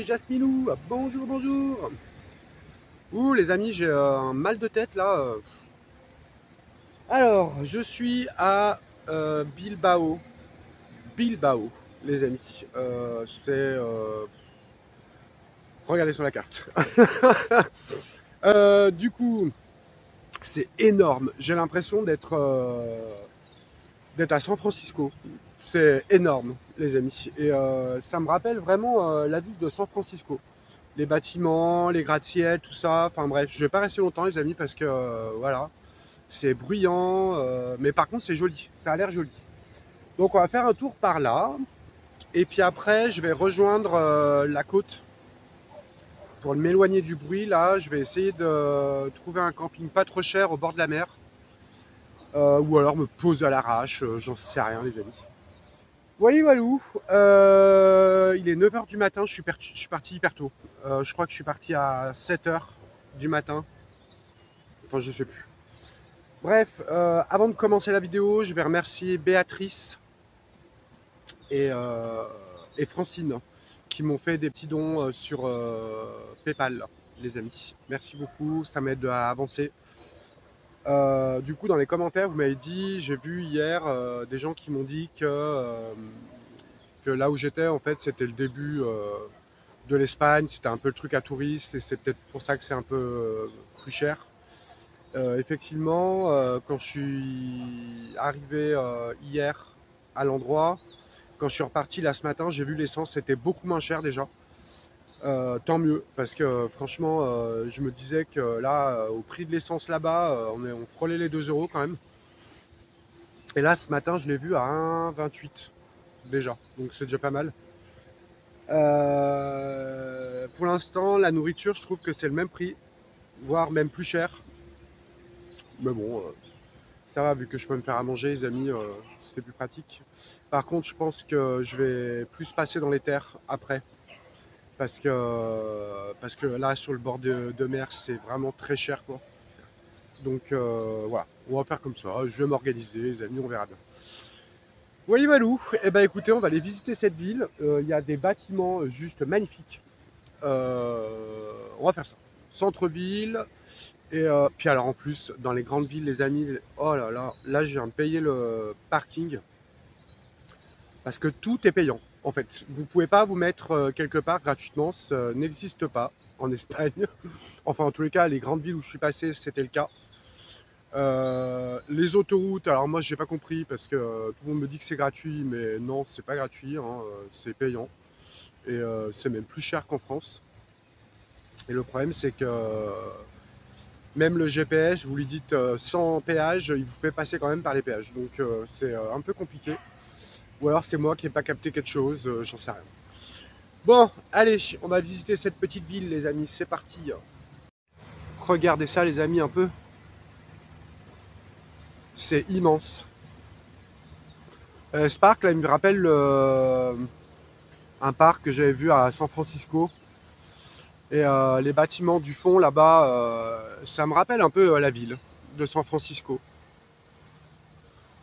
c'est Jasminou. Bonjour, bonjour. Ouh, les amis, j'ai un mal de tête là. Alors, je suis à Bilbao. Bilbao, les amis. Regardez sur la carte. Du coup, c'est énorme. J'ai l'impression d'être à San Francisco. C'est énorme, les amis. Et ça me rappelle vraiment la ville de San Francisco. Les bâtiments, les gratte-ciel, tout ça. Enfin bref, je vais pas rester longtemps, les amis, parce que voilà, c'est bruyant. Mais par contre, c'est joli. Ça a l'air joli. Donc, on va faire un tour par là. Et puis après, je vais rejoindre la côte. Pour m'éloigner du bruit, là, je vais essayer de trouver un camping pas trop cher au bord de la mer. Ou alors me poser à l'arrache, j'en sais rien, les amis. Voyez Walou, il est 9 h du matin, je suis parti hyper tôt. Je crois que je suis parti à 7 h du matin. Enfin, je sais plus. Bref, avant de commencer la vidéo, je vais remercier Béatrice et, euh, et Francine qui m'ont fait des petits dons sur PayPal, les amis. Merci beaucoup, ça m'aide à avancer. Du coup, dans les commentaires, vous m'avez dit, j'ai vu hier des gens qui m'ont dit que là où j'étais, en fait, c'était le début de l'Espagne, c'était un peu le truc à touristes et c'est peut-être pour ça que c'est un peu plus cher. Effectivement, quand je suis arrivé hier à l'endroit, quand je suis reparti là ce matin, j'ai vu l'essence, c'était beaucoup moins cher déjà. Tant mieux, parce que franchement, je me disais que là, au prix de l'essence là-bas, on frôlait les 2 € quand même. Et là, ce matin, je l'ai vu à 1,28 déjà, donc c'est déjà pas mal. Pour l'instant, la nourriture, je trouve que c'est le même prix, voire même plus cher. Mais bon, ça va, vu que je peux me faire à manger, les amis, c'est plus pratique. Par contre, je pense que je vais plus passer dans les terres après. Parce que là, sur le bord de mer, c'est vraiment très cher, quoi. Donc voilà, on va faire comme ça. Je vais m'organiser, les amis, on verra bien. Wally Walou, eh ben écoutez, on va aller visiter cette ville. Il y a des bâtiments juste magnifiques. On va faire ça. Centre-ville. Et puis alors en plus, dans les grandes villes, les amis, oh là, je viens de payer le parking. Parce que tout est payant, en fait. Vous ne pouvez pas vous mettre quelque part gratuitement, ça n'existe pas en Espagne. Enfin, en tous les cas, les grandes villes où je suis passé, c'était le cas. Les autoroutes, alors moi, j'ai pas compris parce que tout le monde me dit que c'est gratuit, mais non, c'est pas gratuit, hein, c'est payant. Et c'est même plus cher qu'en France. Et le problème, c'est que même le GPS, vous lui dites sans péage, il vous fait passer quand même par les péages. Donc c'est un peu compliqué. Ou alors c'est moi qui n'ai pas capté quelque chose, j'en sais rien. Bon, allez, on va visiter cette petite ville, les amis, c'est parti. Regardez ça, les amis, un peu. C'est immense. Ce parc, là, il me rappelle un parc que j'avais vu à San Francisco. Et les bâtiments du fond, là-bas, ça me rappelle un peu la ville de San Francisco.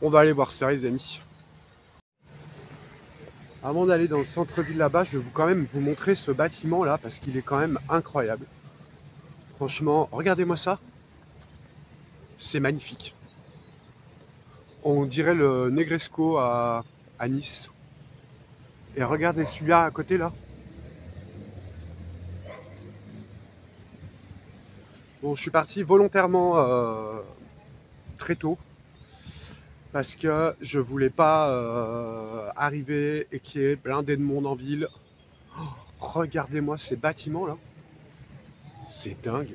On va aller voir ça, les amis. Avant d'aller dans le centre-ville là-bas, je vais quand même vous montrer ce bâtiment-là, parce qu'il est quand même incroyable. Franchement, regardez-moi ça. C'est magnifique. On dirait le Negresco à Nice. Et regardez celui-là à côté là. Bon, je suis parti volontairement très tôt parce que je voulais pas arriver et qu'il y ait blindé de monde en ville. Oh, regardez-moi ces bâtiments là. C'est dingue.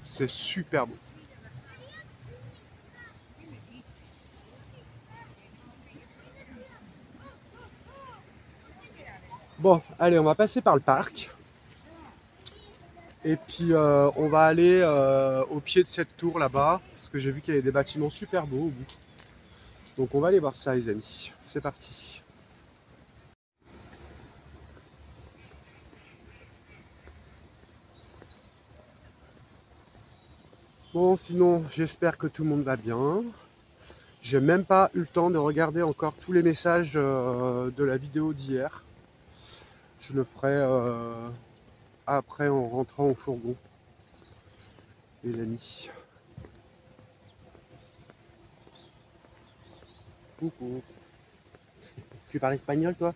C'est super beau. Bon, allez, on va passer par le parc. Et puis on va aller au pied de cette tour là-bas, parce que j'ai vu qu'il y avait des bâtiments super beaux au bout. Donc on va aller voir ça, les amis. C'est parti. Bon, sinon, j'espère que tout le monde va bien. J'ai même pas eu le temps de regarder encore tous les messages de la vidéo d'hier. Je le ferai après en rentrant au fourgon, les amis. Coucou. Tu parles espagnol, toi?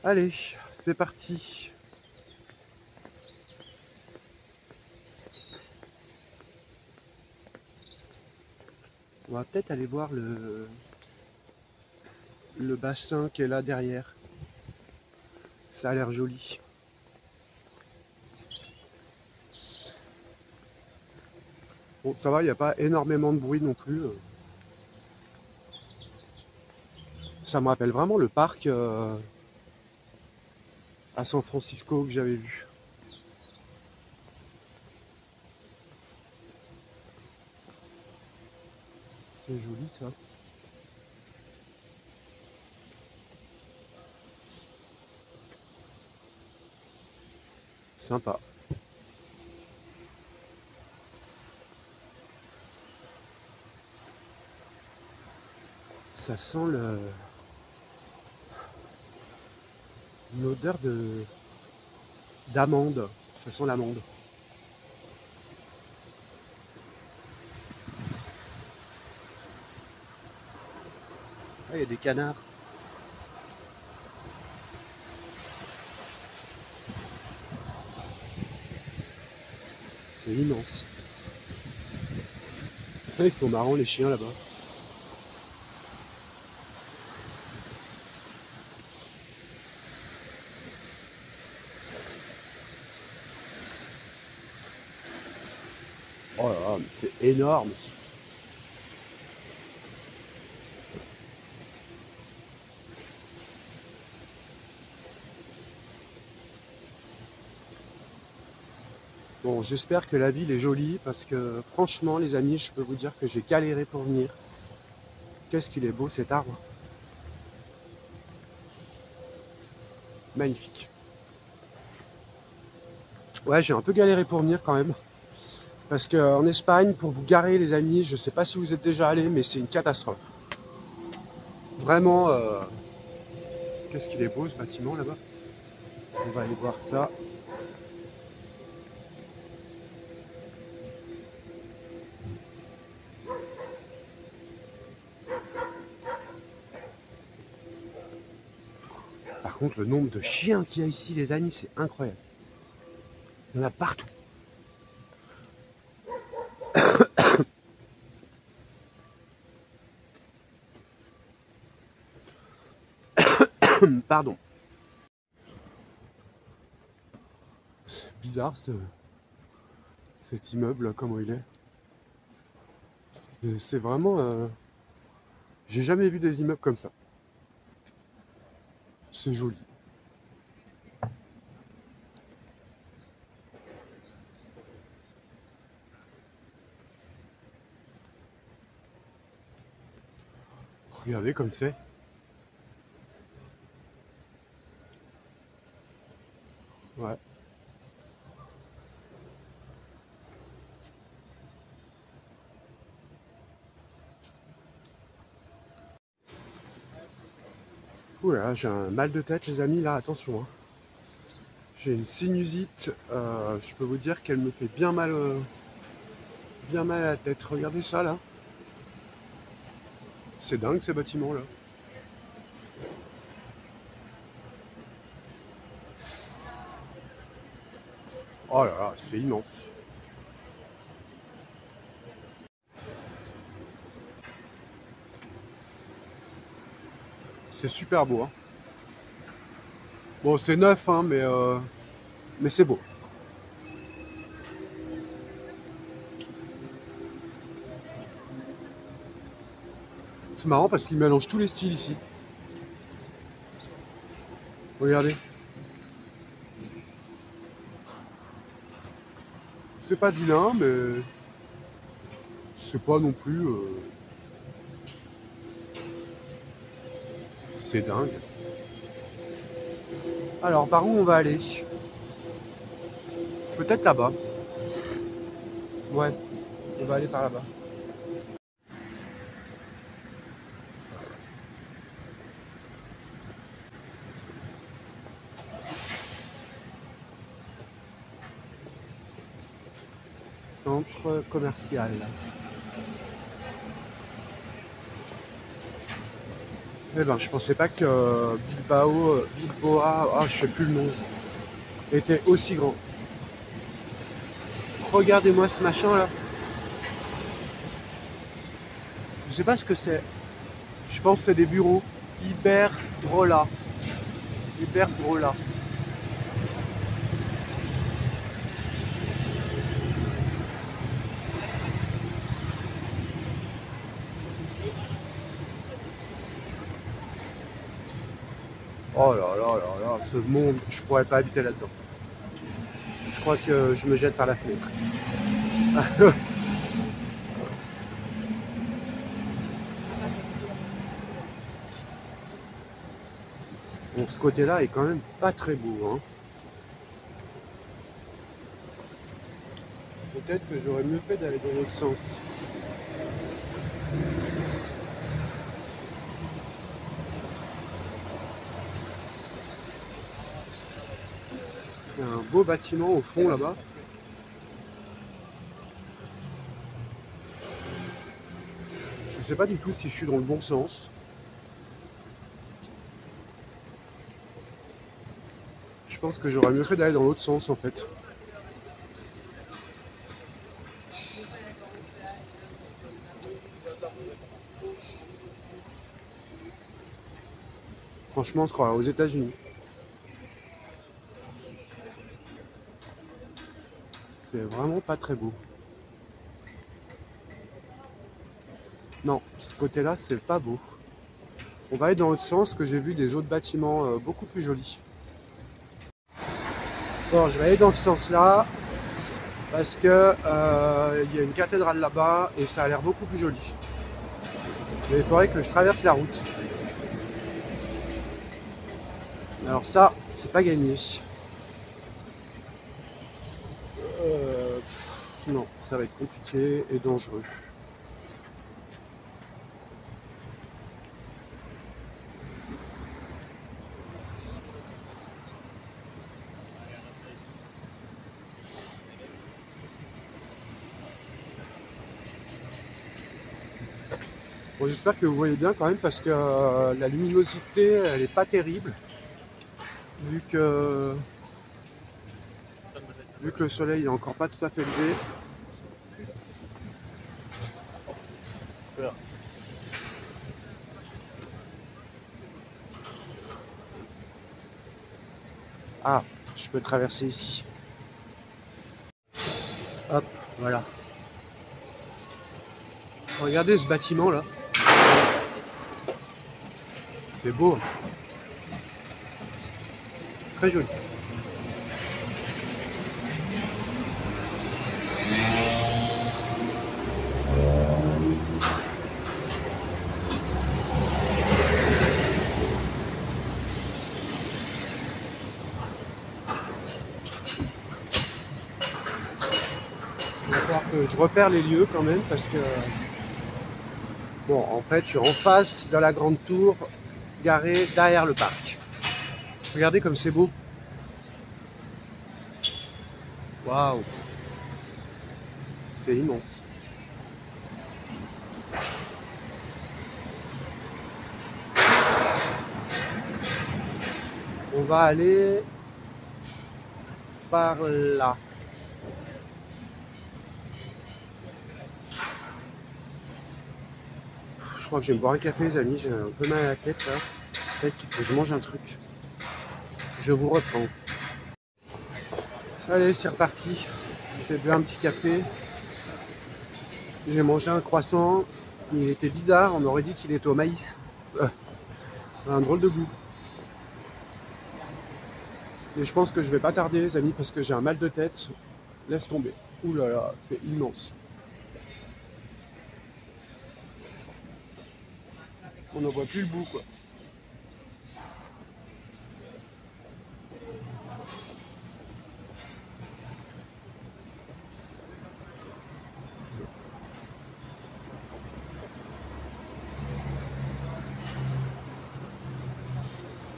Allez, c'est parti. On va peut-être aller voir le bassin qui est là derrière. Ça a l'air joli. Bon, ça va, il n'y a pas énormément de bruit non plus. Ça me rappelle vraiment le parc à San Francisco que j'avais vu. C'est joli ça. Sympa. Ça sent une odeur d'amande. Ça sent l'amande. Ah, il y a des canards. C'est immense. Ah, ils sont marrants les chiens là-bas. Oh là là, mais c'est énorme. Bon, j'espère que la ville est jolie parce que franchement, les amis, je peux vous dire que j'ai galéré pour venir. Qu'est-ce qu'il est beau cet arbre. Magnifique. Ouais, j'ai un peu galéré pour venir quand même. Parce qu'en Espagne, pour vous garer, les amis, je sais pas si vous êtes déjà allés, mais c'est une catastrophe. Vraiment, qu'est-ce qu'il est beau ce bâtiment là-bas. On va aller voir ça. Par contre, le nombre de chiens qu'il y a ici, les amis, c'est incroyable. Il y en a partout. Pardon. C'est bizarre cet immeuble, comment il est. C'est vraiment... j'ai jamais vu des immeubles comme ça. C'est joli. Regardez comme c'est. Ouais. Ouh là, j'ai un mal de tête, les amis, là, attention. Hein. J'ai une sinusite. Je peux vous dire qu'elle me fait bien mal à la tête. Regardez ça, là. C'est dingue, ces bâtiments-là. Oh là là, c'est immense. C'est super beau. Hein. Bon, c'est neuf, hein, mais c'est beau. C'est marrant parce qu'il mélange tous les styles ici. Regardez. C'est pas vilain, mais c'est pas non plus... c'est dingue. Alors, par où on va aller? Peut-être là-bas. Ouais, on va aller par là-bas. Centre commercial. Eh ben, je pensais pas que Bilboa, ah, je sais plus le nom, était aussi grand. Regardez-moi ce machin là. Je sais pas ce que c'est. Je pense que c'est des bureaux. Iberdrola. Iberdrola. Oh là là là là, ce monde, je pourrais pas habiter là-dedans. Je crois que je me jette par la fenêtre. Bon, ce côté-là est quand même pas très beau, hein. Peut-être que j'aurais mieux fait d'aller dans l'autre sens. Il y a un beau bâtiment au fond là-bas. Je sais pas du tout si je suis dans le bon sens. Je pense que j'aurais mieux fait d'aller dans l'autre sens en fait. Franchement, on se croirait aux États-Unis. C'est vraiment pas très beau. Non, ce côté-là, c'est pas beau. On va aller dans l'autre sens, que j'ai vu des autres bâtiments beaucoup plus jolis. Bon, je vais aller dans ce sens-là parce que y a une cathédrale là-bas et ça a l'air beaucoup plus joli. Mais il faudrait que je traverse la route. Alors ça, c'est pas gagné. Non, ça va être compliqué et dangereux. Bon, j'espère que vous voyez bien quand même parce que la luminosité, elle est pas terrible vu que le soleil est encore pas tout à fait levé. Ah, je peux traverser ici. Hop, voilà. Regardez ce bâtiment là. C'est beau, hein. Très joli. Il va falloir que je repère les lieux quand même parce que bon, en fait, je suis en face de la grande tour garée derrière le parc. Regardez comme c'est beau. Waouh, c'est immense. On va aller par là. Je crois que je vais me boire un café, les amis. J'ai un peu mal à la tête là. Peut-être qu'il faut que je mange un truc. Je vous reprends. Allez, c'est reparti. J'ai bu un petit café. J'ai mangé un croissant. Il était bizarre. On aurait dit qu'il était au maïs. Un drôle de goût. Et je pense que je vais pas tarder, les amis, parce que j'ai un mal de tête. Laisse tomber. Ouh là là, c'est immense. On n'en voit plus le bout, quoi.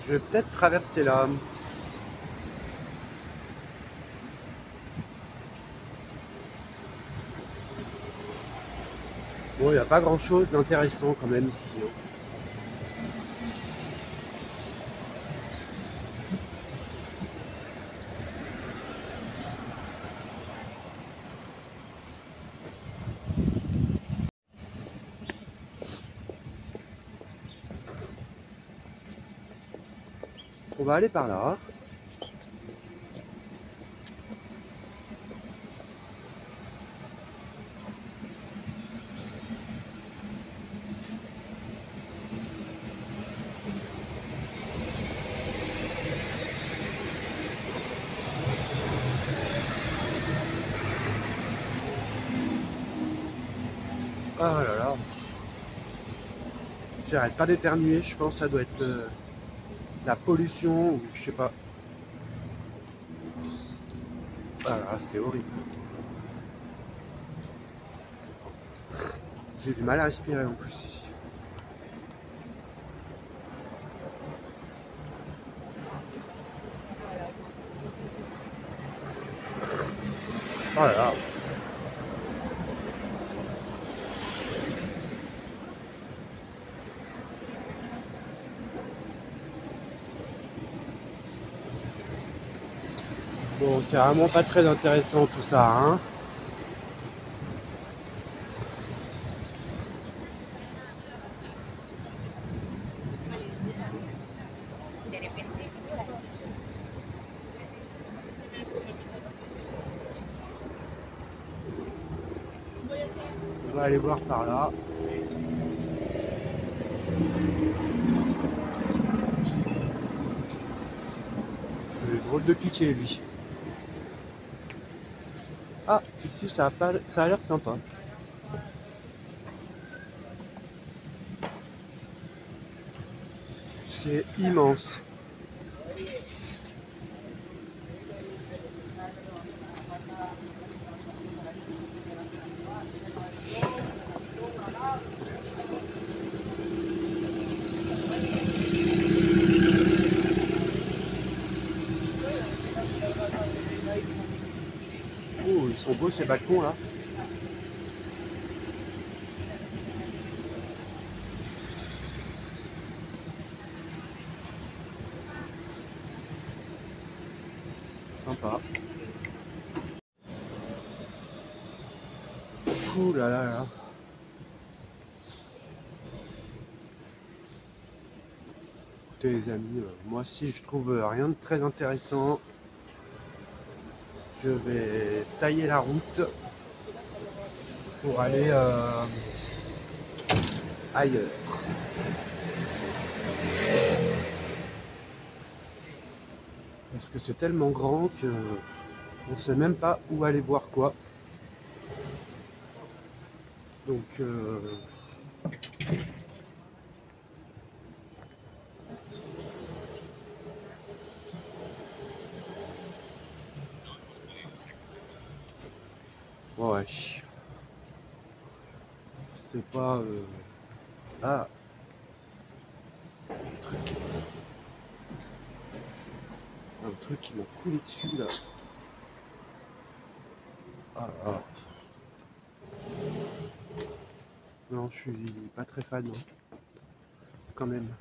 Je vais peut-être traverser là. Bon, il n'y a pas grand chose d'intéressant quand même ici, hein. On va aller par là. Ah là là. J'arrête pas d'éternuer, je pense que ça doit être la pollution ou je sais pas. Ah là, c'est horrible. J'ai du mal à respirer en plus ici. Oh là là. Bon, c'est vraiment pas très intéressant tout ça, hein. On va aller voir par là. Drôle de piqué lui. Ah, ici ça a, pas, ça a l'air sympa. C'est immense. Oh, ils sont beaux ces balcons là. Sympa. Ouh là là là. Écoutez les amis, moi si je trouve rien de très intéressant, je vais tailler la route pour aller ailleurs. Parce que c'est tellement grand que on sait même pas où aller voir quoi. Donc ouais, c'est pas ah, un truc qui m'a coulé dessus là. Ah, ah. Non, je suis pas très fan, hein, quand même.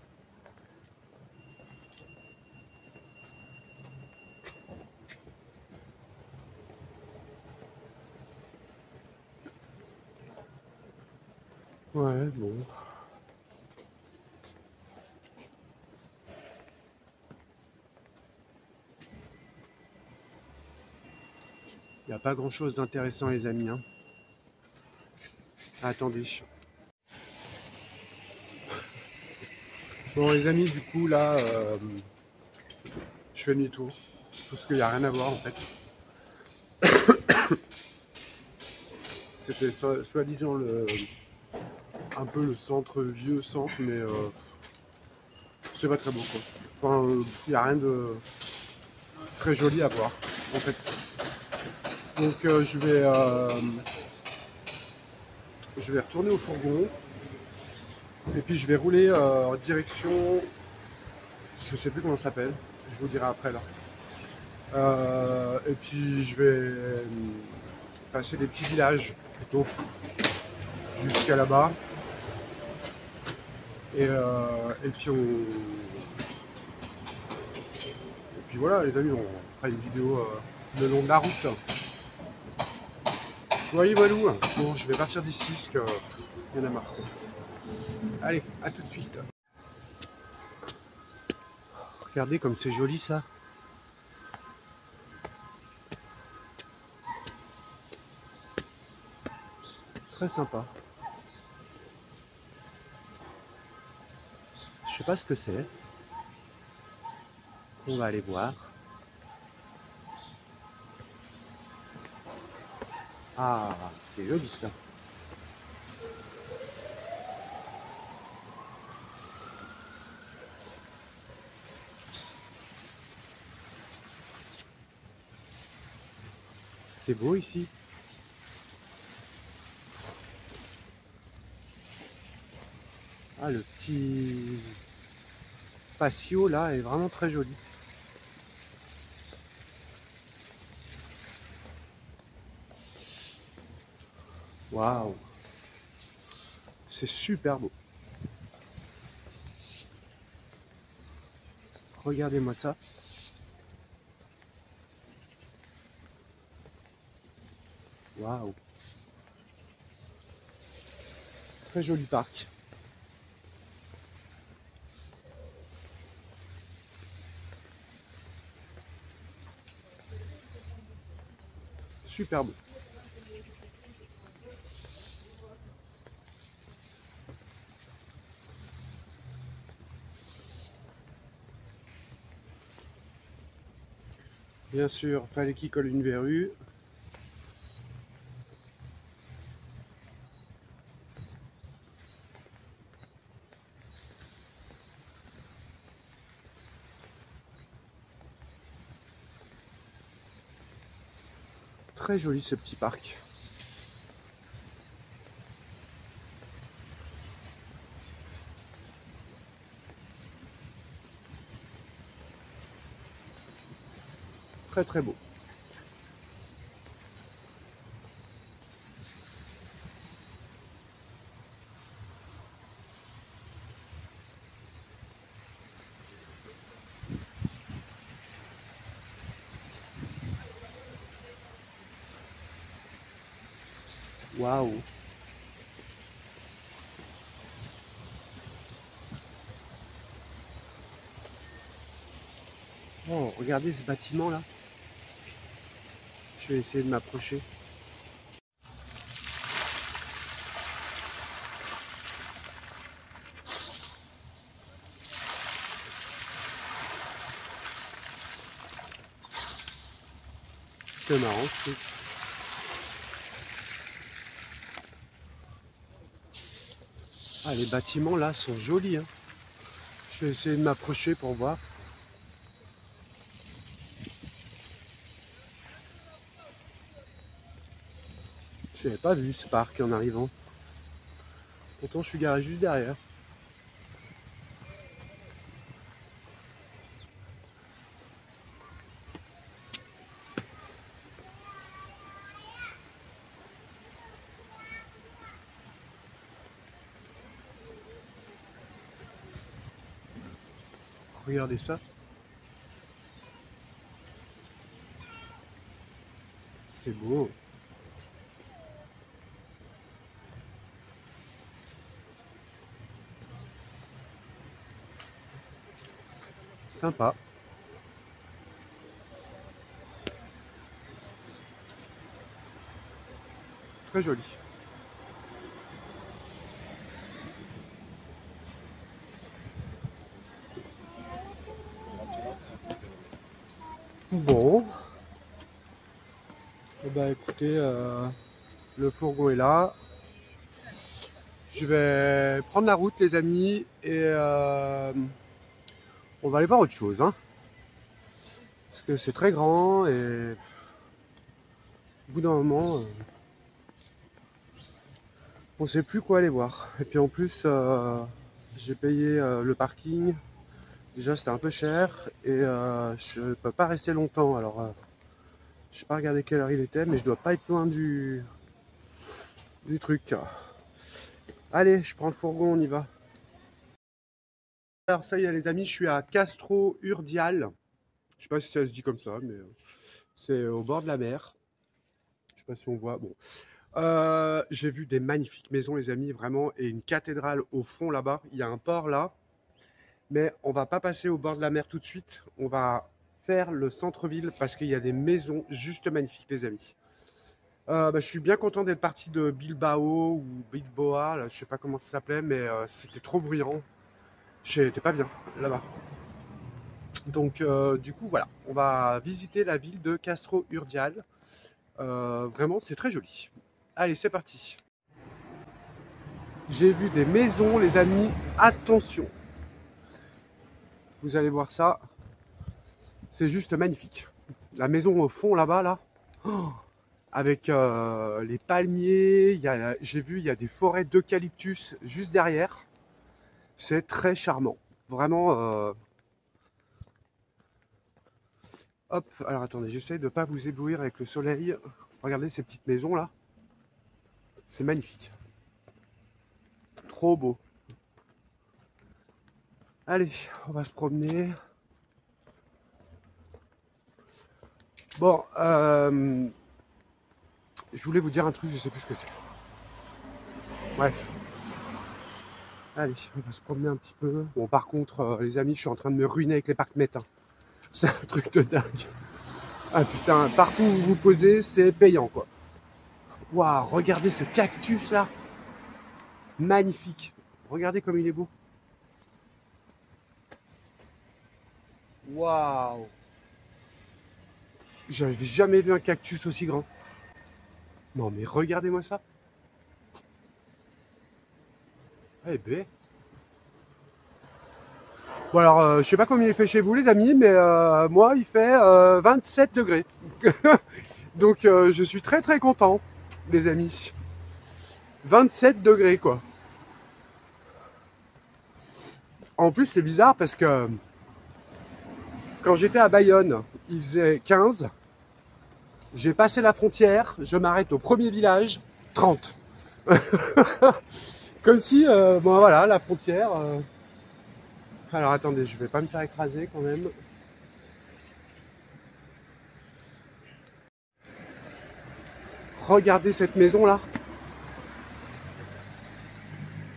Ouais, bon. Il n'y a pas grand chose d'intéressant les amis, hein. Attendez. Bon les amis, du coup là, je fais demi-tour. Parce qu'il n'y a rien à voir en fait. C'était soi-disant un peu le centre, vieux centre, mais c'est pas très beau quoi. Enfin, il n'y a rien de très joli à voir en fait. Donc je vais retourner au fourgon. Et puis je vais rouler en direction, je sais plus comment ça s'appelle, je vous dirai après là. Et puis je vais passer des petits villages plutôt. jusqu'à là-bas. Et puis voilà les amis, on fera une vidéo le long de la route. Voilà, bon, je vais partir d'ici parce que il y en a marre. Allez, à tout de suite. Regardez comme c'est joli ça. Très sympa. Je sais pas ce que c'est. On va aller voir. Ah, c'est joli ça. C'est beau ici. Ah, le petit patio là est vraiment très joli. Waouh, c'est super beau. Regardez-moi ça. Waouh. Très joli parc. Super beau. Bien sûr, fallait qu'il colle une verrue. Très joli ce petit parc. Très très beau. Waouh. Oh, regardez ce bâtiment là. Je vais essayer de m'approcher. C'est marrant ce truc. Ah, les bâtiments là sont jolis, hein. Je vais essayer de m'approcher pour voir. Je n'avais pas vu ce parc en arrivant. Pourtant, je suis garé juste derrière. Regardez ça. C'est beau. Sympa. Très joli. Bon. Eh ben, écoutez, le fourgon est là. Je vais prendre la route, les amis, et on va aller voir autre chose, hein. Parce que c'est très grand et au bout d'un moment, on sait plus quoi aller voir. Et puis en plus, j'ai payé le parking. Déjà, c'était un peu cher et je peux pas rester longtemps. Alors, je n'ai pas regardé quelle heure il était, mais je dois pas être loin du truc. Allez, je prends le fourgon, on y va. Alors ça y est les amis, je suis à Castro-Urdial. Je sais pas si ça se dit comme ça, mais c'est au bord de la mer. Je sais pas si on voit. Bon, j'ai vu des magnifiques maisons, les amis, vraiment, et une cathédrale au fond là-bas. Il y a un port là, mais on va pas passer au bord de la mer tout de suite. On va faire le centre-ville parce qu'il y a des maisons juste magnifiques, les amis. Je suis bien content d'être parti de Bilbao ou Bilboa, là, je sais pas comment ça s'appelait, mais c'était trop bruyant. J'étais pas bien là-bas. Donc, du coup, voilà, on va visiter la ville de Castro-Urdial. Vraiment, c'est très joli. Allez, c'est parti. J'ai vu des maisons, les amis. Attention, vous allez voir ça. C'est juste magnifique. La maison au fond là-bas, là, oh, avec les palmiers. J'ai vu, il y a des forêts d'eucalyptus juste derrière. C'est très charmant. Vraiment. Hop, alors attendez, j'essaie de ne pas vous éblouir avec le soleil. Regardez ces petites maisons là. C'est magnifique. Trop beau. Allez, on va se promener. Bon, je voulais vous dire un truc, je sais plus ce que c'est. Bref. Allez, on va se promener un petit peu. Bon, par contre, les amis, je suis en train de me ruiner avec les parcs Meta. C'est un truc de dingue. Ah putain, partout où vous vous posez, c'est payant quoi. Waouh, regardez ce cactus là. Magnifique. Regardez comme il est beau. Waouh. J'avais jamais vu un cactus aussi grand. Non mais regardez-moi ça. Eh ben. Bon alors, je sais pas combien il fait chez vous les amis, mais moi il fait 27 degrés. Donc je suis très très content, les amis. 27 degrés quoi. En plus c'est bizarre parce que quand j'étais à Bayonne, il faisait 15. J'ai passé la frontière, je m'arrête au premier village, 30. Comme si, bon voilà, la frontière. Alors attendez, je vais pas me faire écraser quand même. Regardez cette maison là.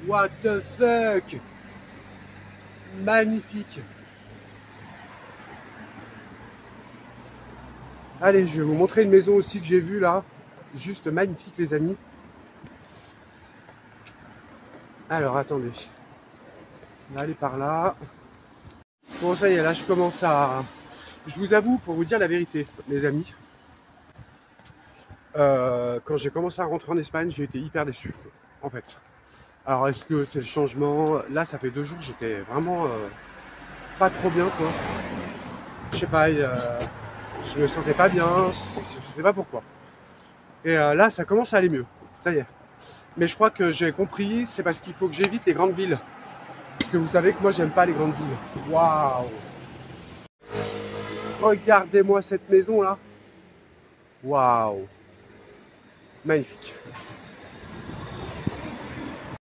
What the fuck? Magnifique. Allez, je vais vous montrer une maison aussi que j'ai vue là. Juste magnifique les amis. Alors attendez. On va aller par là. Bon ça y est, là je commence à... Je vous avoue, pour vous dire la vérité, les amis. Quand j'ai commencé à rentrer en Espagne, j'ai été hyper déçu, en fait. Alors est-ce que c'est le changement? Là ça fait 2 jours, j'étais vraiment pas trop bien quoi. Je sais pas, je me sentais pas bien, je sais pas pourquoi. Et là ça commence à aller mieux, ça y est. Mais je crois que j'ai compris, c'est parce qu'il faut que j'évite les grandes villes. Parce que vous savez que moi j'aime pas les grandes villes. Waouh! Regardez-moi cette maison là. Waouh! Magnifique.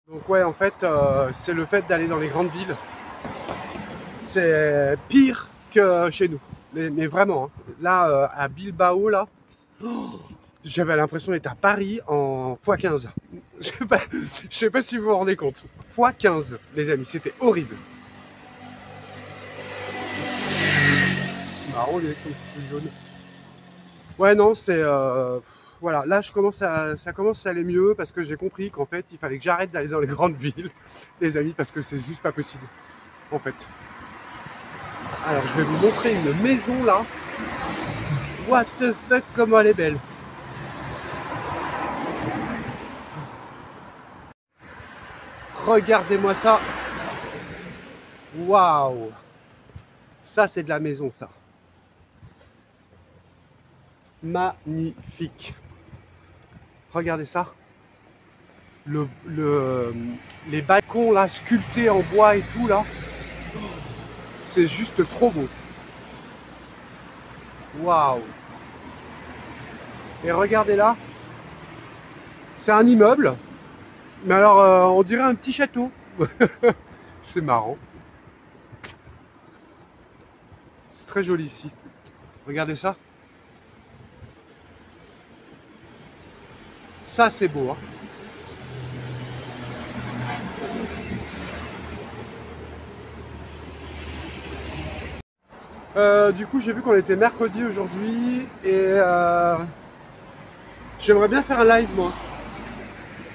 Donc ouais en fait c'est le fait d'aller dans les grandes villes. C'est pire que chez nous. Mais vraiment, hein. Là à Bilbao là, oh, j'avais l'impression d'être à Paris en x15. Je sais pas si vous vous rendez compte. x15 les amis, c'était horrible. Marrant les avec son petit jaune. Ouais non c'est voilà, là ça commence à aller mieux parce que j'ai compris qu'en fait il fallait que j'arrête d'aller dans les grandes villes, les amis, parce que c'est juste pas possible en fait. Alors je vais vous montrer une maison là. What the fuck, comment elle est belle. Regardez-moi ça. Waouh. Ça c'est de la maison ça. Magnifique. Regardez ça. Les balcons là sculptés en bois et tout là. C'est juste trop beau. Waouh. Et regardez là. C'est un immeuble. Mais alors, on dirait un petit château. C'est marrant. C'est très joli ici. Regardez ça. Ça, c'est beau, hein. Du coup, j'ai vu qu'on était mercredi aujourd'hui et j'aimerais bien faire un live, moi,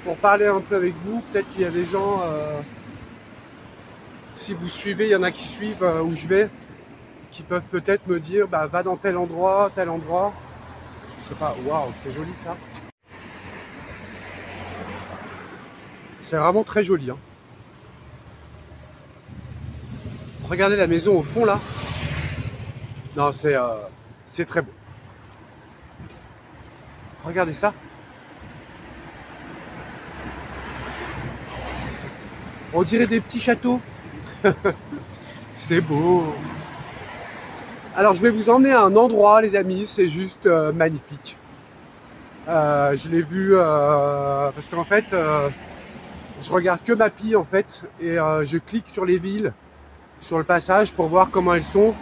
pour parler un peu avec vous. Peut-être qu'il y a des gens, si vous suivez, il y en a qui suivent où je vais, qui peuvent peut-être me dire, bah, va dans tel endroit, tel endroit. Je sais pas, waouh, c'est joli ça. C'est vraiment très joli, hein. Regardez la maison au fond là. Non, c'est très beau. Regardez ça. On dirait des petits châteaux. C'est beau. Alors je vais vous emmener à un endroit, les amis, c'est juste magnifique. Je l'ai vu parce qu'en fait, je regarde que Mappy en fait et je clique sur les villes, sur le passage pour voir comment elles sont.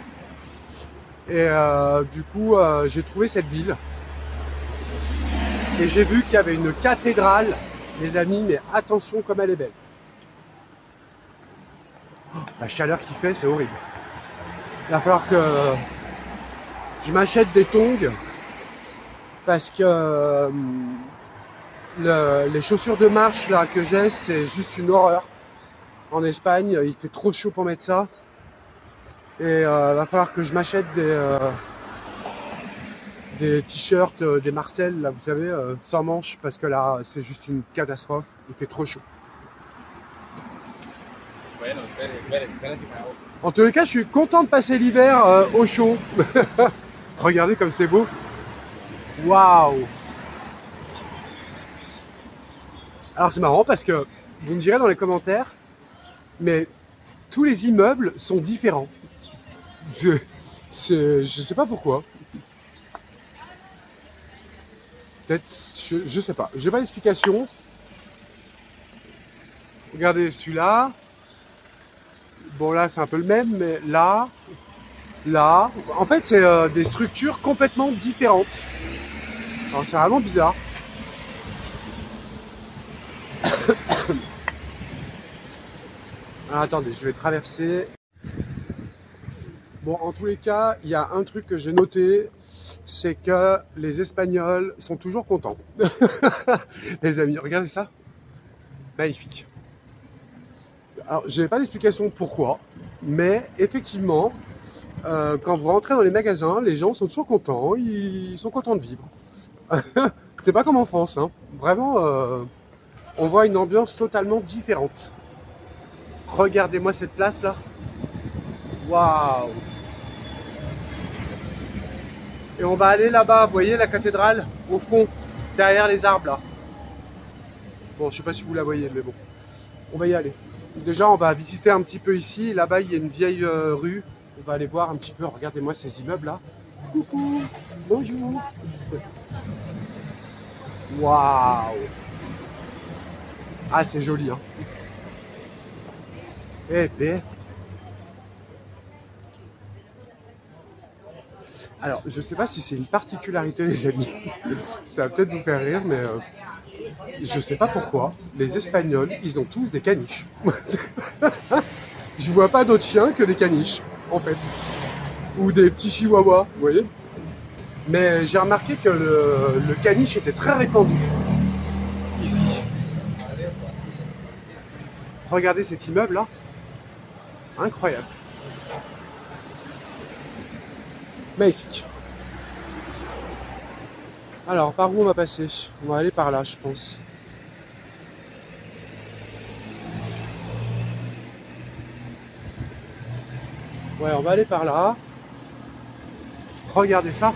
Et du coup, j'ai trouvé cette ville et j'ai vu qu'il y avait une cathédrale, les amis, mais attention comme elle est belle. La chaleur qu'il fait, c'est horrible. Il va falloir que je m'achète des tongs parce que les chaussures de marche là que j'ai, c'est juste une horreur. En Espagne, il fait trop chaud pour mettre ça. Et va falloir que je m'achète des t-shirts, des Marcel, là, vous savez, sans manches, parce que là, c'est juste une catastrophe. Il fait trop chaud. En tous les cas, je suis content de passer l'hiver au chaud. Regardez comme c'est beau. Waouh! Alors c'est marrant parce que vous me direz dans les commentaires, mais tous les immeubles sont différents. Je sais pas pourquoi. Peut-être, je sais pas. J'ai pas d'explication. Regardez celui-là. Bon là c'est un peu le même, mais là, là. En fait c'est des structures complètement différentes. Alors c'est vraiment bizarre. Alors, attendez, je vais traverser. Bon, en tous les cas, il y a un truc que j'ai noté, c'est que les Espagnols sont toujours contents. Les amis, regardez ça. Magnifique. Alors, je n'ai pas d'explication pourquoi, mais effectivement, quand vous rentrez dans les magasins, les gens sont toujours contents, ils sont contents de vivre. C'est pas comme en France, hein. Vraiment, on voit une ambiance totalement différente. Regardez-moi cette place là. Waouh! Et on va aller là-bas, vous voyez la cathédrale au fond, derrière les arbres là. Bon, je sais pas si vous la voyez, mais bon, on va y aller. Déjà, on va visiter un petit peu ici. Là-bas, il y a une vieille rue. On va aller voir un petit peu. Regardez-moi ces immeubles là. Coucou, bonjour. Waouh! Ah, c'est joli, hein. Eh ben. Alors, je sais pas si c'est une particularité, les amis. Ça va peut-être vous faire rire, mais je sais pas pourquoi. Les Espagnols, ils ont tous des caniches. Je vois pas d'autres chiens que des caniches, en fait. Ou des petits chihuahuas, vous voyez. Mais j'ai remarqué que le caniche était très répandu ici. Regardez cet immeuble là. Incroyable. Magnifique. Alors, par où on va passer? On va aller par là, je pense. Ouais, on va aller par là. Regardez ça.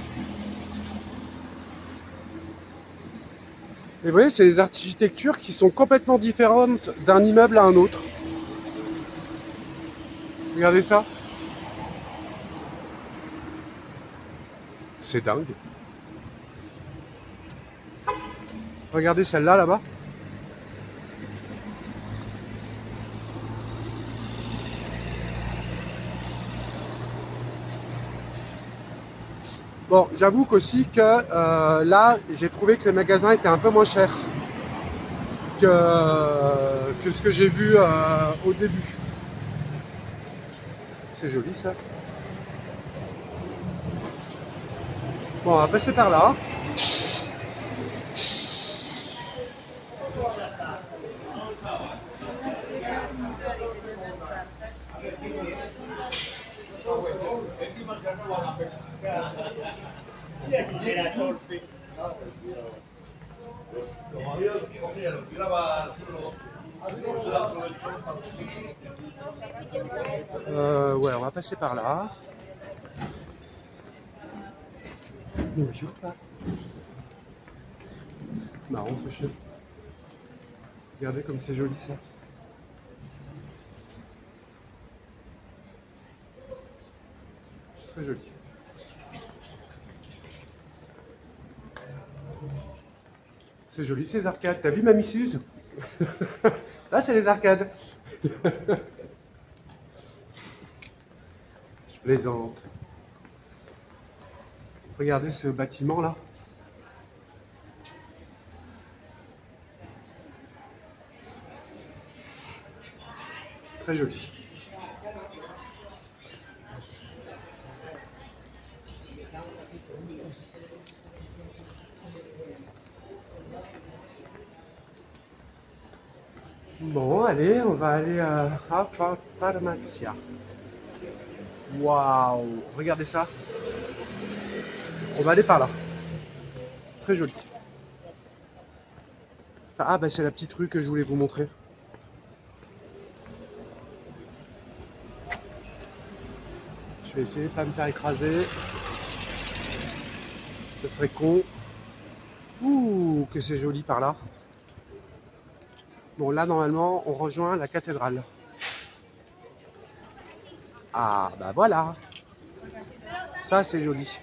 Et vous voyez, c'est des architectures qui sont complètement différentes d'un immeuble à un autre. Regardez ça. C'est dingue. Regardez celle-là, là-bas. Bon, j'avoue qu'aussi que là, j'ai trouvé que le magasin était un peu moins cher que ce que j'ai vu au début. C'est joli ça. Bon, on va passer par là. Ouais, on va passer par là. Bonjour, là. Marrant ce chien. Regardez comme c'est joli ça. Très joli. C'est joli ces arcades. T'as vu Mamie Suze? Ça c'est les arcades. Je plaisante. Regardez ce bâtiment là. Très joli. Bon, allez, on va aller à Pharmacia. Waouh, regardez ça. On va aller par là. Très joli. Ah, bah c'est la petite rue que je voulais vous montrer. Je vais essayer de pas me faire écraser. Ce serait con. Ouh, que c'est joli par là. Bon, là, normalement, on rejoint la cathédrale. Ah, bah voilà. Ça, c'est joli.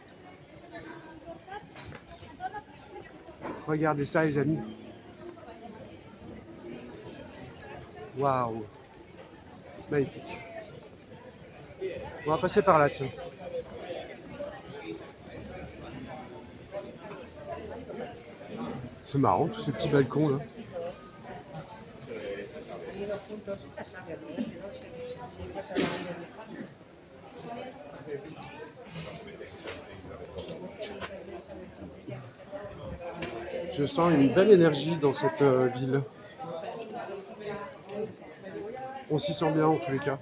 Regardez ça, les amis. Waouh. Magnifique. On va passer par là, tiens. C'est marrant, tous ces petits balcons, là. Je sens une belle énergie dans cette ville. On s'y sent bien en tous les cas.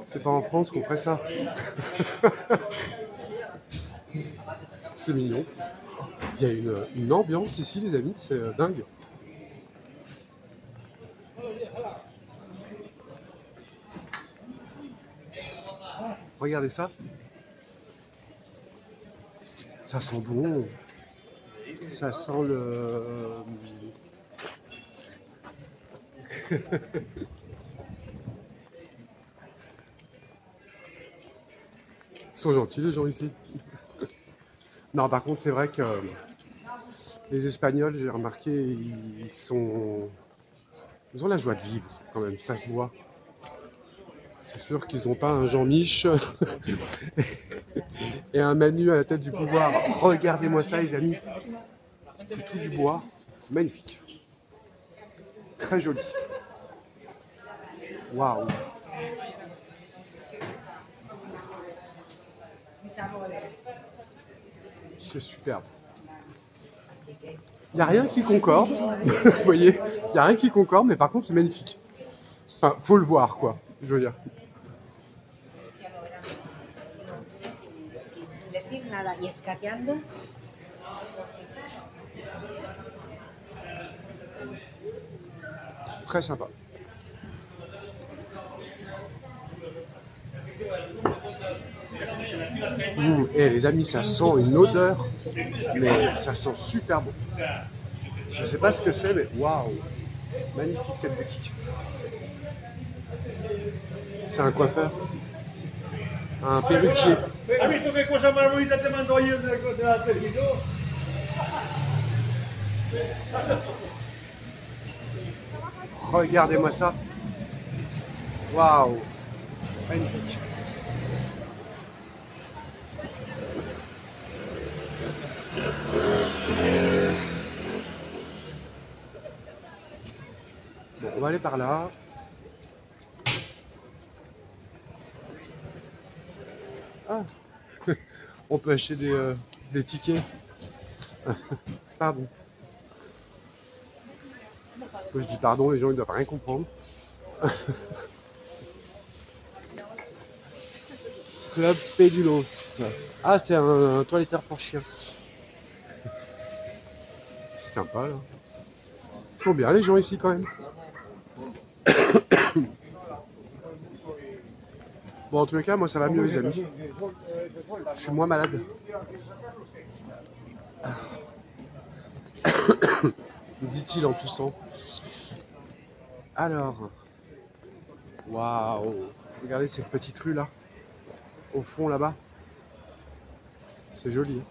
C'est pas en France qu'on ferait ça. C'est mignon. Il y a une ambiance ici, les amis, c'est dingue. Regardez ça. Ça sent bon. Ça sent le... Ils sont gentils les gens ici. Non, par contre, c'est vrai que les Espagnols, j'ai remarqué, ils ont la joie de vivre quand même, ça se voit. C'est sûr qu'ils n'ont pas un Jean-Mich et un Manu à la tête du pouvoir. Regardez-moi ça, les amis. C'est tout du bois. C'est magnifique. Très joli. Waouh. C'est superbe. Il n'y a rien qui concorde. Vous voyez, il n'y a rien qui concorde, mais par contre, c'est magnifique. Enfin, faut le voir, quoi. Je veux dire. Très sympa. Et les amis, ça sent une odeur, mais ça sent super bon. Je sais pas ce que c'est, mais waouh, magnifique cette boutique. C'est un coiffeur, un perruquier. Regardez-moi ça. Waouh, magnifique. Bon, on va aller par là. Ah, on peut acheter des tickets. Pardon. Moi, je dis pardon, les gens ils doivent rien comprendre. Club Pédulos. Ah, c'est un toiletteur pour chiens. C'est sympa là. Ils sont bien les gens ici quand même. Bon, en tous les cas, moi ça va mieux les amis. Je suis moins malade. Dit-il en toussant. Alors, waouh, regardez cette petite rue là, au fond là-bas. C'est joli.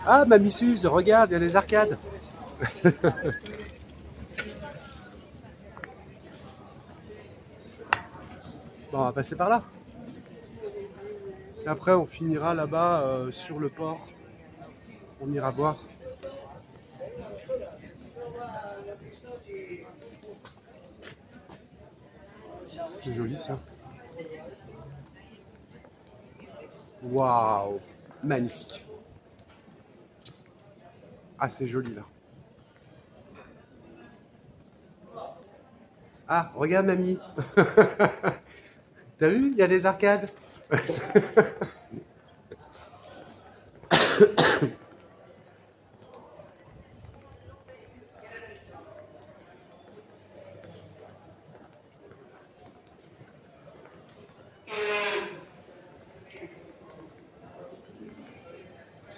Ah, Mamie Suze, regarde, il y a des arcades. Bon, on va passer par là. Et après, on finira là-bas sur le port. On ira voir. C'est joli ça. Waouh, magnifique. Ah, c'est joli là. Ah, regarde mamie. T'as vu, il y a des arcades.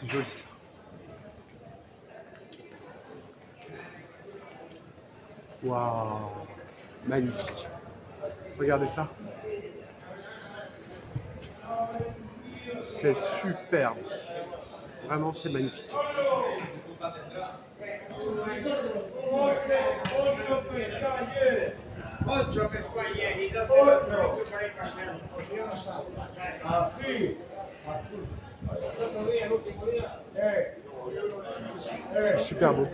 C'est joli ça. Waouh, magnifique. Regardez ça. C'est superbe. Vraiment, c'est magnifique. C'est super beau.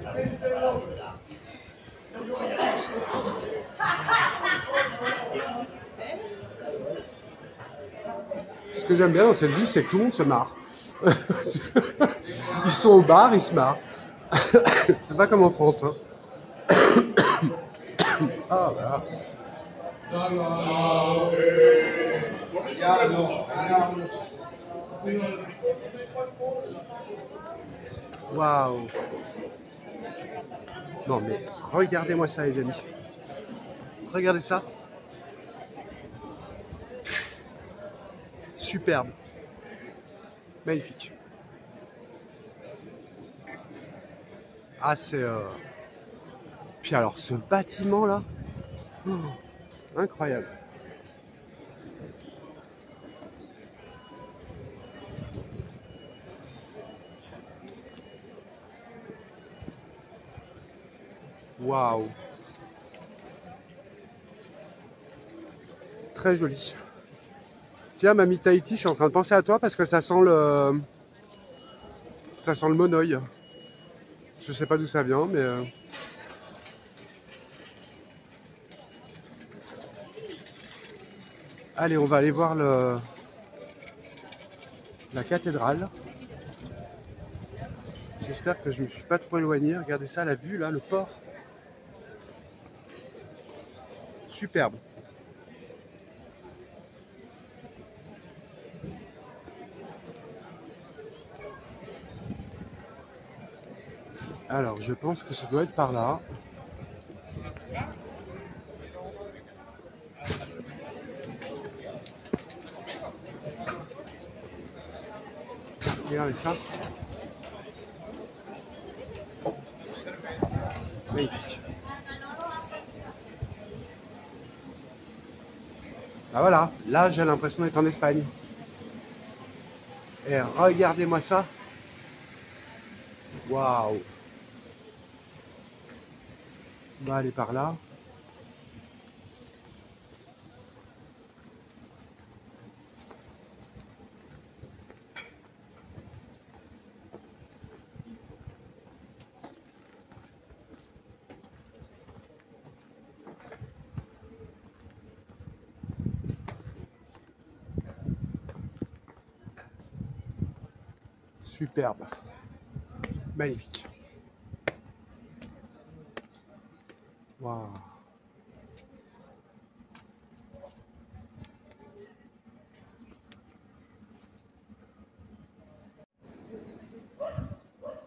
Ce que j'aime bien dans cette ville, c'est que tout le monde se marre. Ils sont au bar, ils se marrent. C'est pas comme en France. Hein. Ah, voilà. Waouh. Non mais regardez-moi ça les amis. Regardez ça. Superbe. Magnifique. Ah c'est... Puis alors ce bâtiment là. Oh, incroyable. Waouh. Très joli. Tiens, mamie Tahiti, je suis en train de penser à toi parce que ça sent le monoeil. Je sais pas d'où ça vient, mais... Allez, on va aller voir la cathédrale. J'espère que je ne me suis pas trop éloigné. Regardez ça, la vue là, le port. Superbe. Alors, je pense que ça doit être par là. Regardez ça. Magnifique. Ah voilà, là j'ai l'impression d'être en Espagne. Et regardez-moi ça. Waouh. On va aller par là. Superbe. Magnifique. Waouh.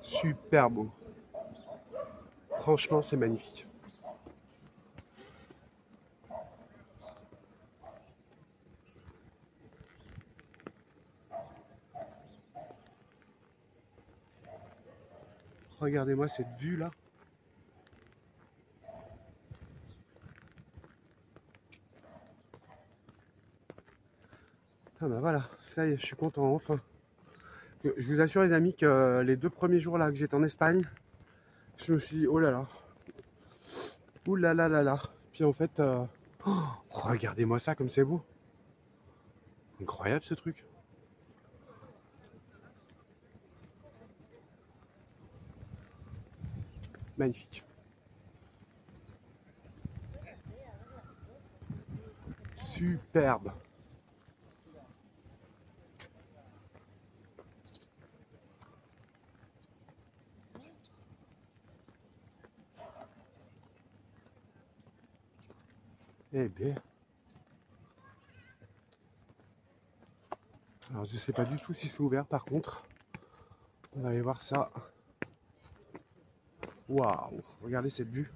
Super beau. Franchement, c'est magnifique. Regardez-moi cette vue là. Ah bah voilà, ça y est, je suis content enfin. Je vous assure les amis que les 2 premiers jours là que j'étais en Espagne, je me suis dit oh là là, ouh là là là là. Puis en fait, oh, regardez-moi ça comme c'est beau. Incroyable ce truc. Magnifique. Superbe. Eh bien. Alors je sais pas du tout si c'est ouvert par contre. On va aller voir ça. Waouh, regardez cette vue.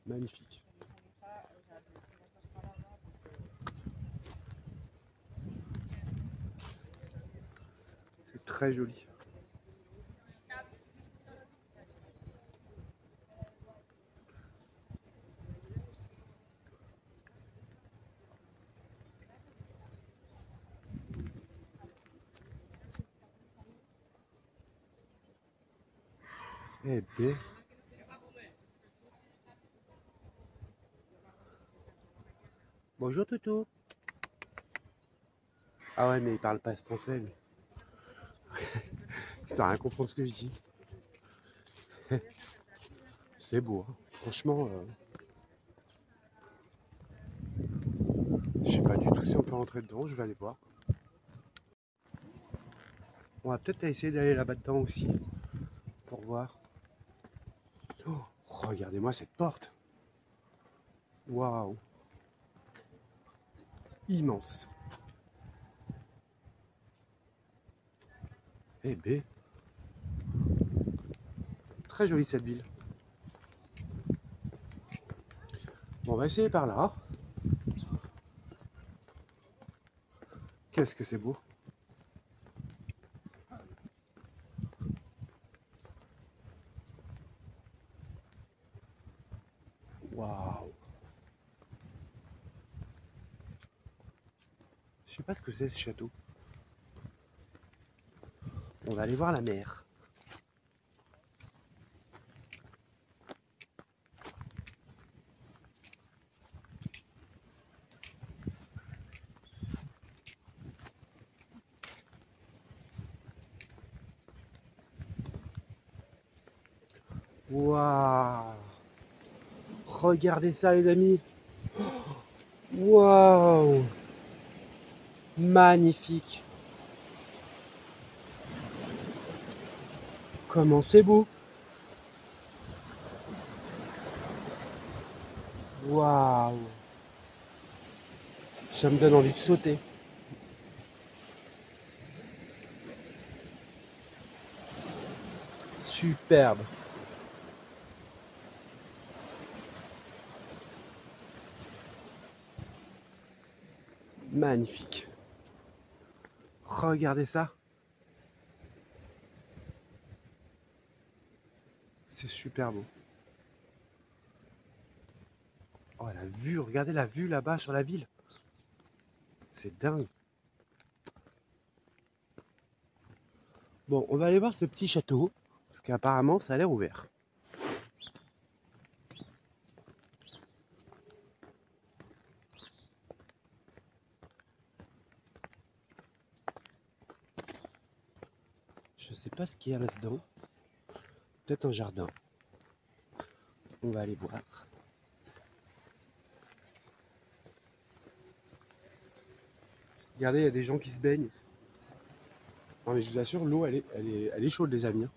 Magnifique. C'est très joli. Eh bien. Bonjour Toutou. Ah ouais, mais il parle pas français lui. Tu dois rien comprendre ce que je dis. C'est beau, hein. Franchement, je sais pas du tout si on peut rentrer dedans, je vais aller voir. On va peut-être essayer d'aller là-bas dedans aussi, pour voir. Oh, regardez-moi cette porte. Waouh. Immense. Eh ben, très jolie cette ville. Bon, on va essayer par là. Qu'est-ce que c'est beau. Waouh. Je sais pas ce que c'est ce château. On va aller voir la mer. Waouh. Regardez ça les amis. Waouh. Magnifique. Comment c'est beau. Waouh. Ça me donne envie de sauter. Superbe. Magnifique. Regardez ça. C'est super beau. Oh la vue, regardez la vue là-bas sur la ville. C'est dingue. Bon, on va aller voir ce petit château, parce qu'apparemment ça a l'air ouvert. Je sais pas ce qu'il y a là-dedans. Peut-être un jardin. On va aller voir. Regardez, il y a des gens qui se baignent. Non mais je vous assure, l'eau elle est chaude les amis.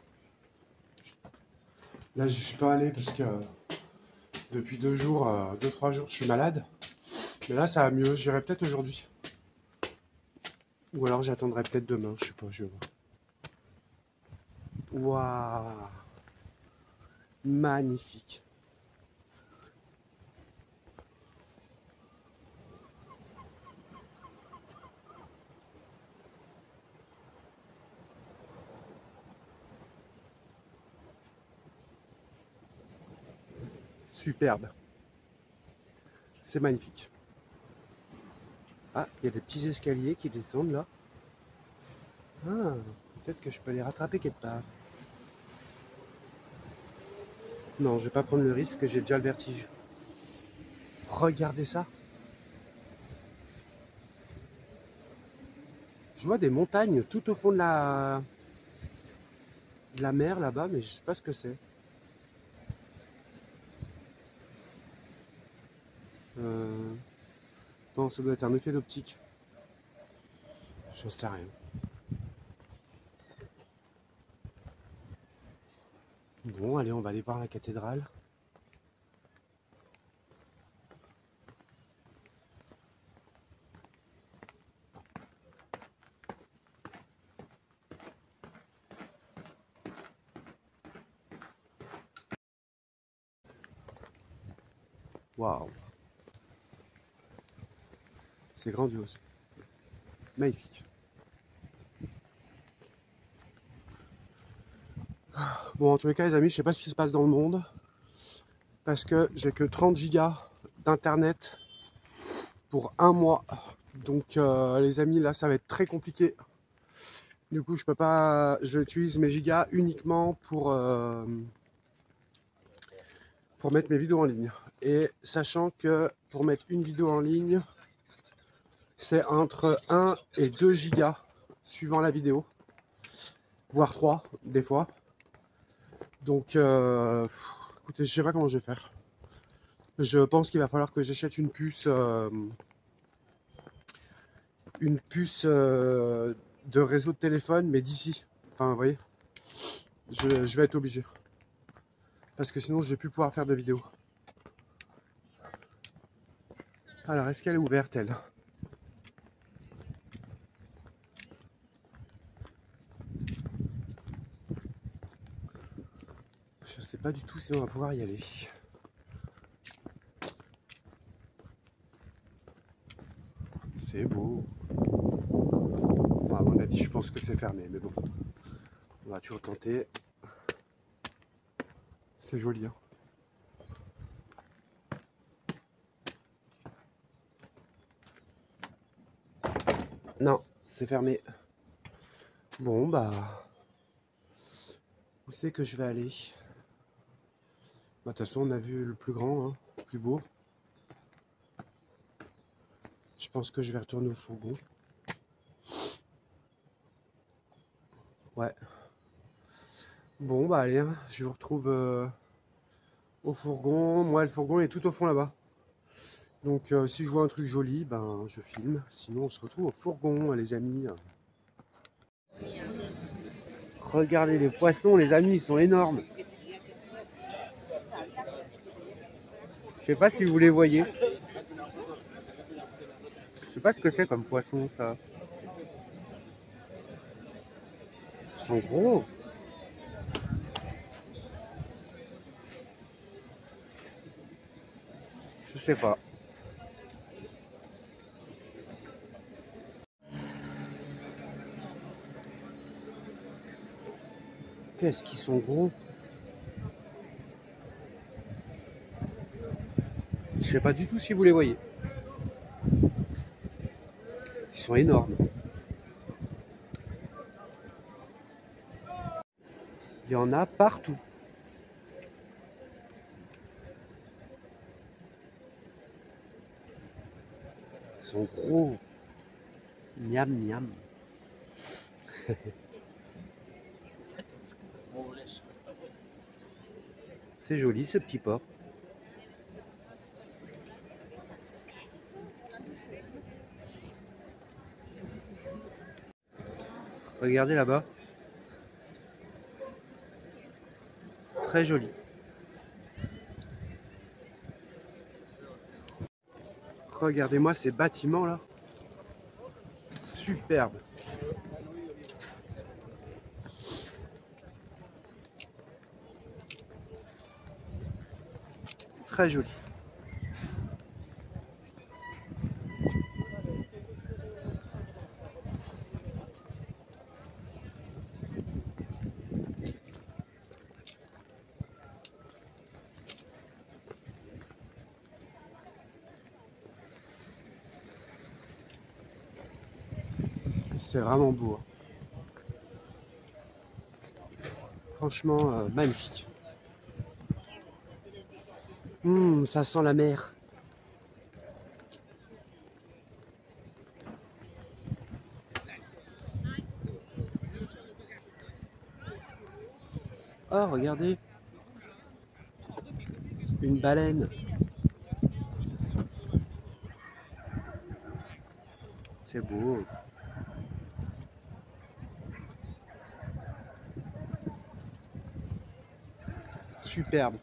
Là je suis pas allé parce que depuis 2-3 jours je suis malade. Mais là ça va mieux, j'irai peut-être aujourd'hui. Ou alors j'attendrai peut-être demain, je sais pas, je vais voir. Waouh, magnifique. Superbe. C'est magnifique. Ah, il y a des petits escaliers qui descendent là. Ah, peut-être que je peux les rattraper quelque part. Non, je vais pas prendre le risque, j'ai déjà le vertige. Regardez ça. Je vois des montagnes tout au fond de la mer là-bas, mais je sais pas ce que c'est. Non, ça doit être un effet d'optique. J'en sais rien. Bon, allez, on va aller voir la cathédrale. Waouh. C'est grandiose. Magnifique. Bon, en tous les cas, les amis, je sais pas ce qui se passe dans le monde. Parce que j'ai que 30 gigas d'internet pour un mois. Donc, les amis, là, ça va être très compliqué. Du coup, je peux pas. J'utilise mes gigas uniquement pour mettre mes vidéos en ligne. Et sachant que pour mettre une vidéo en ligne, c'est entre 1 et 2 gigas suivant la vidéo, voire 3 des fois. Donc, écoutez, je sais pas comment je vais faire. Je pense qu'il va falloir que j'achète une puce de réseau de téléphone, mais d'ici. Enfin, vous voyez, je vais être obligé. Parce que sinon, je vais plus pouvoir faire de vidéos. Alors, est-ce qu'elle est ouverte, elle? Je sais pas du tout si on va pouvoir y aller. C'est beau. Enfin, à mon avis, je pense que c'est fermé, mais bon. On va toujours tenter. C'est joli, hein. Non, c'est fermé. Bon, bah... Où c'est que je vais aller? Bah, de toute façon, on a vu le plus grand, hein, le plus beau. Je pense que je vais retourner au fourgon. Ouais. Bon, bah allez, hein, je vous retrouve au fourgon. Moi, le fourgon est tout au fond là-bas. Donc, si je vois un truc joli, ben, je filme. Sinon, on se retrouve au fourgon, les amis. Regardez les poissons, les amis, ils sont énormes. Je sais pas si vous les voyez. Je sais pas ce que c'est comme poisson, ça. Ils sont gros. Je sais pas. Qu'est-ce qu'ils sont gros? Je sais pas du tout si vous les voyez. Ils sont énormes. Il y en a partout. Ils sont gros. Miam miam. C'est joli ce petit porc. Regardez là-bas. Très joli. Regardez-moi ces bâtiments là. Superbe. Très joli. C'est vraiment beau. Franchement, magnifique. Ça sent la mer. Oh, regardez. Une baleine. C'est beau. Superbe.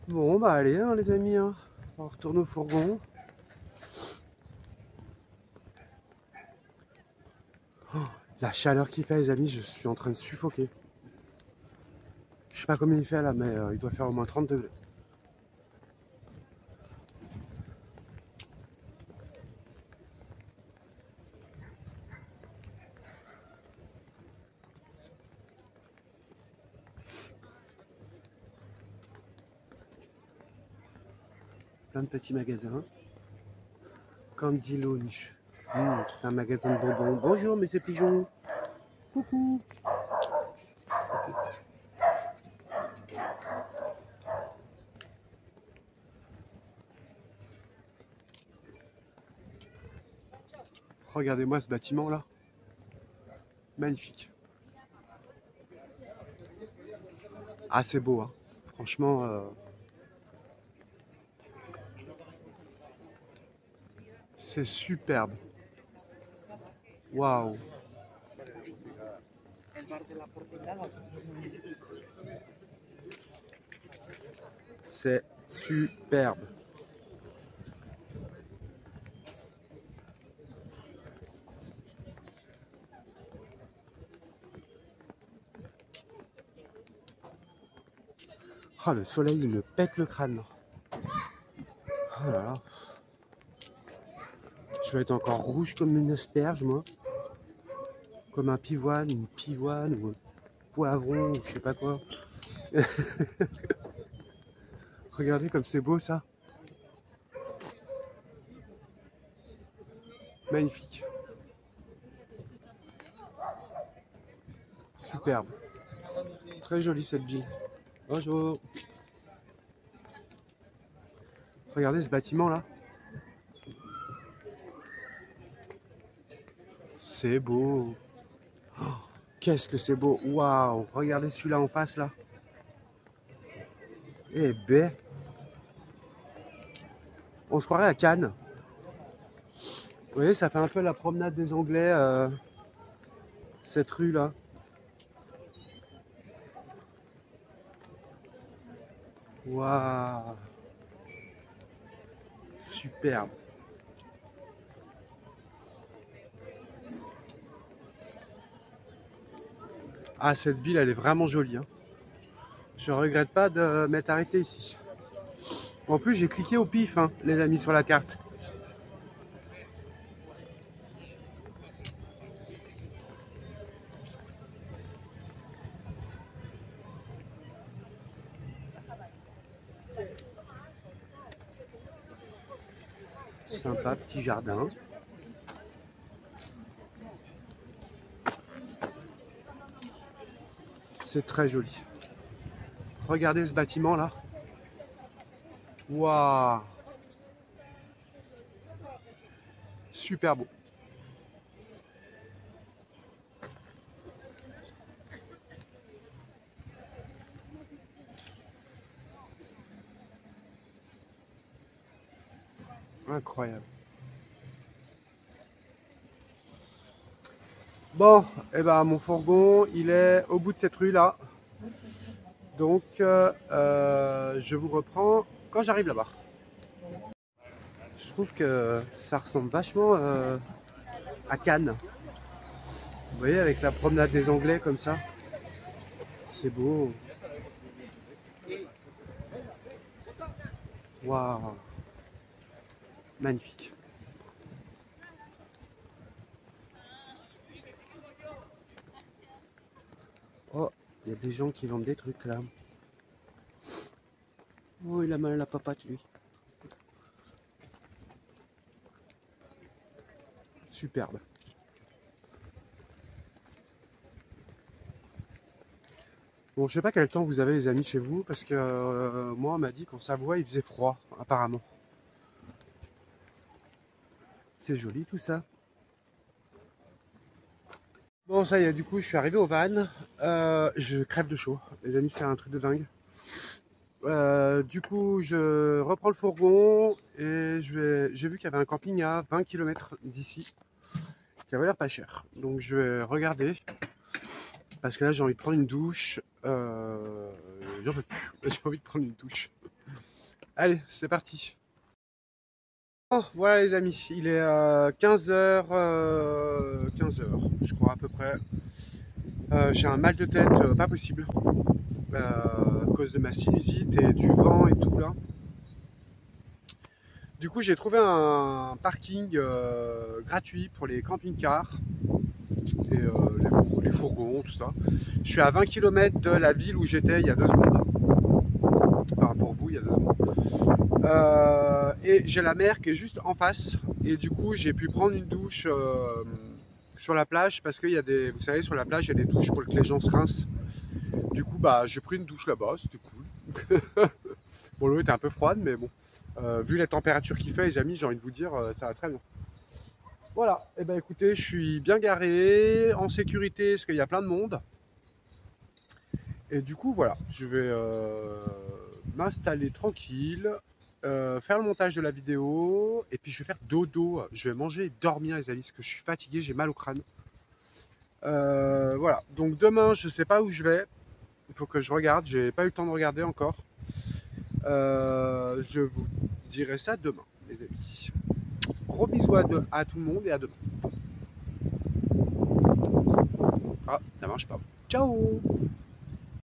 Bon, bah allez, hein, les amis. Hein. On retourne au fourgon. Oh, la chaleur qu'il fait, les amis, je suis en train de suffoquer. Je sais pas combien il fait là, mais il doit faire au moins 30 degrés. Plein de petits magasins. Candy Lounge. C'est un magasin de bonbons. Bonjour, monsieur Pigeon. Coucou. Regardez-moi ce bâtiment là. Magnifique. Ah, c'est beau, hein. Franchement, c'est superbe. Waouh. C'est superbe. Oh, le soleil, il me pète le crâne. Oh là là. Je vais être encore rouge comme une asperge, moi. Comme un pivoine, une pivoine ou un poivron, ou je sais pas quoi. Regardez comme c'est beau ça. Magnifique. Superbe. Très jolie cette ville. Bonjour. Regardez ce bâtiment là. C'est beau. Oh, qu'est-ce que c'est beau. Waouh. Regardez celui-là en face là. Eh ben. On se croirait à Cannes. Vous voyez, ça fait un peu la promenade des Anglais, cette rue là. Waouh. Superbe. Ah, cette ville, elle est vraiment jolie. Hein. Je regrette pas de m'être arrêté ici. En plus, j'ai cliqué au pif, hein, les amis, sur la carte. Sympa, petit jardin. C'est très joli. Regardez ce bâtiment là. Waouh! Super beau. Incroyable. Bon, et ben mon fourgon, il est au bout de cette rue là. Donc, je vous reprends quand j'arrive là-bas. Je trouve que ça ressemble vachement à Cannes. Vous voyez, avec la promenade des Anglais comme ça. C'est beau. Waouh. Magnifique. Oh, il y a des gens qui vendent des trucs là. Oh, il a mal à la papate lui. Superbe. Bon, je sais pas quel temps vous avez les amis chez vous, parce que moi on m'a dit qu'en Savoie il faisait froid, apparemment. C'est joli tout ça. Bon, ça y est, du coup je suis arrivé au van. Je crève de chaud, les amis, c'est un truc de dingue. Du coup, je reprends le fourgon et j'ai vu qu'il y avait un camping à 20 km d'ici qui avait l'air pas cher. Donc je vais regarder parce que là j'ai envie de prendre une douche. J'en peux plus. J'ai envie de prendre une douche. Allez, c'est parti. Oh, voilà les amis, il est 15h, 15h, je crois à peu près. J'ai un mal de tête pas possible à cause de ma sinusite et du vent et tout là. Du coup, j'ai trouvé un parking gratuit pour les camping-cars et les fourgons, tout ça. Je suis à 20 km de la ville où j'étais il y a 2 secondes. Enfin, pour vous, il y a 2 secondes. Et j'ai la mer qui est juste en face. Et du coup, j'ai pu prendre une douche sur la plage parce qu'il y a des, vous savez, sur la plage, il y a des douches pour que les gens se rincent. Du coup, bah, j'ai pris une douche là-bas, c'était cool. Bon, l'eau était un peu froide, mais bon. Vu la température qu'il fait, les amis, j'ai envie de vous dire, ça va très bien. Voilà, et ben écoutez, je suis bien garé, en sécurité, parce qu'il y a plein de monde. Et du coup, voilà, je vais m'installer tranquille, faire le montage de la vidéo, et puis je vais faire dodo. Je vais manger et dormir, les amis, parce que je suis fatigué, j'ai mal au crâne. Voilà, donc demain, je sais pas où je vais. Il faut que je regarde, j'ai pas eu le temps de regarder encore. Je vous dirai ça demain, les amis. Gros bisous à tout le monde et à demain. Ah, ça marche pas. Ciao!